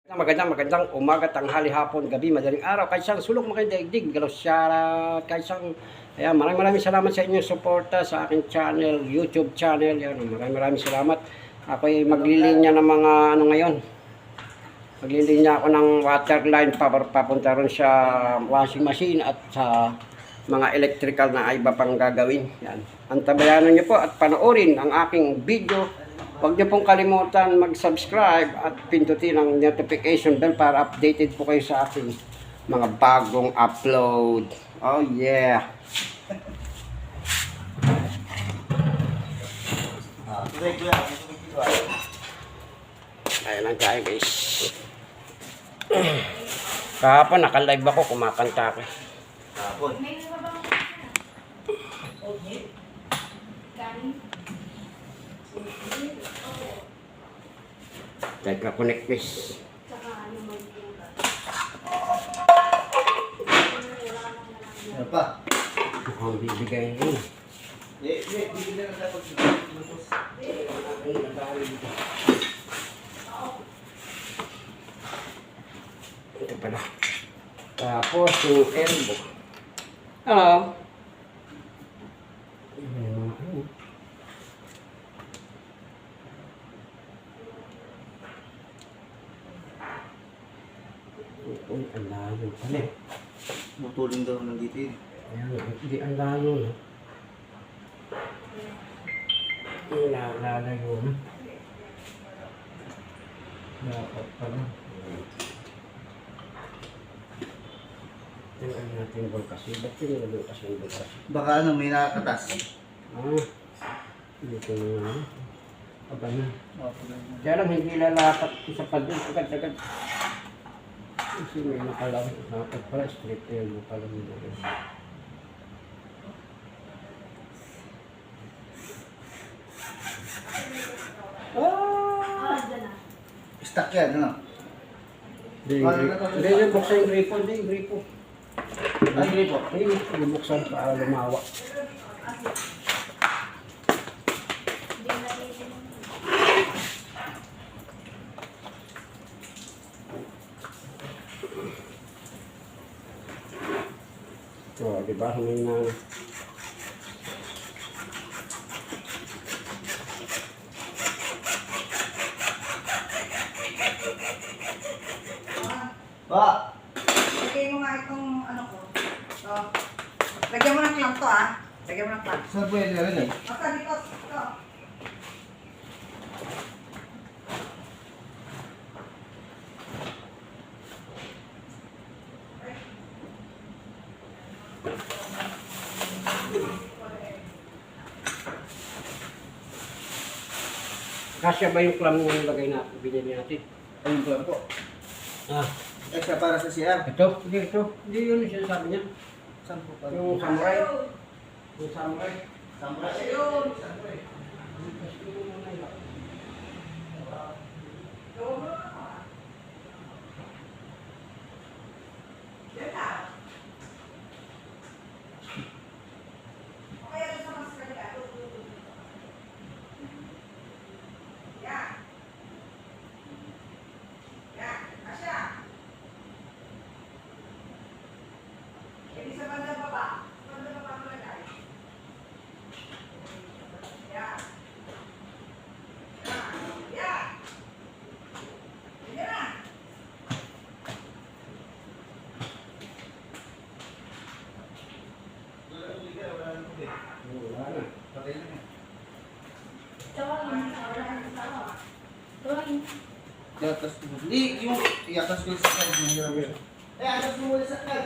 Magandang umaga, tanghali, hapon, gabi, madaling araw, kahit saan sulok mo kayo daigdig, galosyara, kahit saan, ayan, maraming salamat sa inyong suporta sa aking channel, YouTube channel, yan, maraming salamat. Ako'y maglilinya ng mga, ngayon, maglilinya ako ng water line, papunta ron sa washing machine at sa mga electrical na iba pang gagawin, yan. Antabayanan niyo po at panoorin ang aking video. Huwag niyo pong kalimutan mag-subscribe at pindutin ang notification bell para updated po kayo sa aking mga bagong upload. Oh yeah! Ayan lang tayo guys. Kahapon naka-live ako, kumakanta ako. Kahapon. Teka, connect guys. Ano pa? Mukhang bibigay yun. Bibigyan na dapat lutos. Ito pala. Tapos yung elbow. Hello. Uy, ang layo pala eh. Butuling daw nandito yun. Ayan, hindi ang layo no. Lalayo na. Dapat pala. Tingnan natin yung bulkas. Ba't pinilabulkas yung bulkas? Baka may nakakatas. Dito na nga. Aba na. Kaya lang hindi lalapat sa padul. Agad-agad. Kasi may nakalawin. Dapat pala straight elbow pala nila. Stuck yan, ano? Hindi yung buksan yung gripo. Hindi yung gripo. Ang gripo? Hindi buksan para lumawa. So, di ba? May na... Ba! Lagay mo nga itong ano ko. So, lagyan mo ng clamp to Lagyan mo ng clamp. Saan pwede na rin eh? Basta dito. Ito. Kasya ba yung clam yung lagay na binili natin? Ayun po po. Extra para sa CR. Ito? Hindi, ito. Hindi yun yung sinasabi niya. Saan po pa? Yung samurai. Yung samurai. Samurai. Ayun. Iatas ko. Hindi, yung iatas ko sa kag. Atas mo muna sa kag.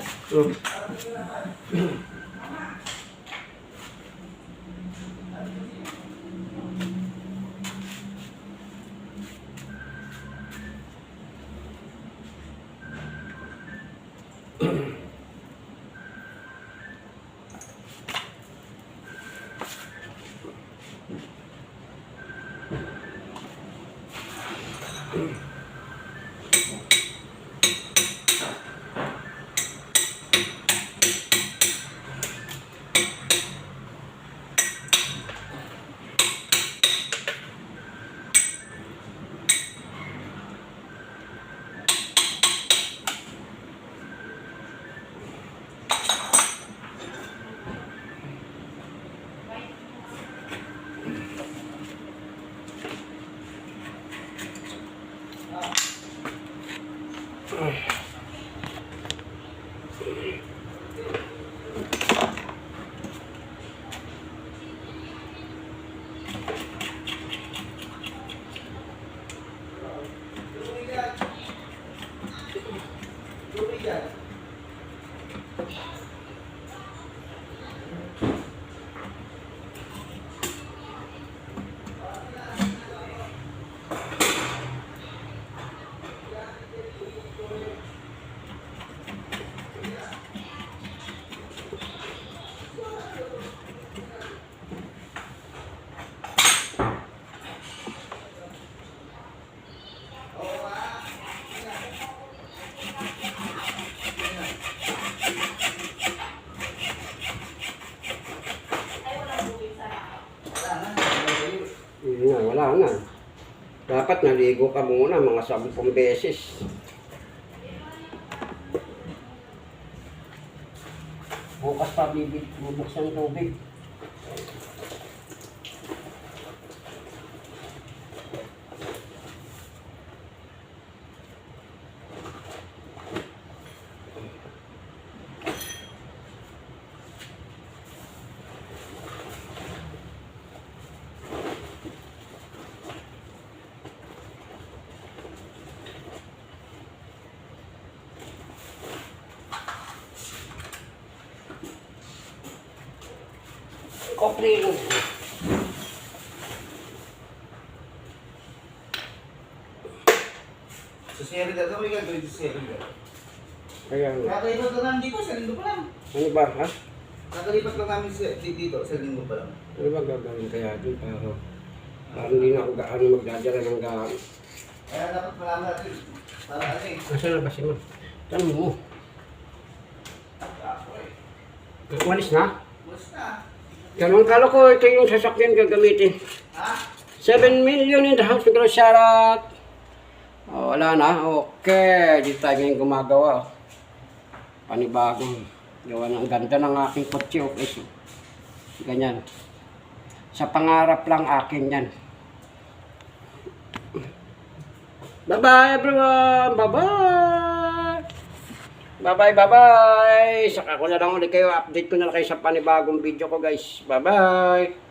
Yun nga, wala na. Dapat naligo ka muna mga 10 beses. Bukas pa bubuksan tubig. Koprino. Sa series na ito, may gagawin sa series na. Kaya nga. Kakalipat lang namin dito, sa linggo pa lang. Ano ba, ha? Kakalipat lang namin dito, sa linggo pa lang. Ano ba gagawin kaya doon para hindi na ako gaano magdadala ng gamit. Kaya dapat malaman natin, para ano eh. Nasaan na ba si Ma? Tanong mo. Ako eh. Umalis na? Basta. Ganun kala ko ito yung sasakyan gagamitin. Ha? 7 million in the house to grow shoutout. Oh, wala na. Okay. Dito tayo ngayon gumagawa. Panibagong gawa ng ganda ng aking kotse. Okay. So, ganyan. Sa pangarap lang akin yan. Bye-bye everyone. Bye-bye. Bye-bye. Saka ko na lang ulit kayo. Update ko na lang kayo sa panibagong video ko guys. Bye-bye.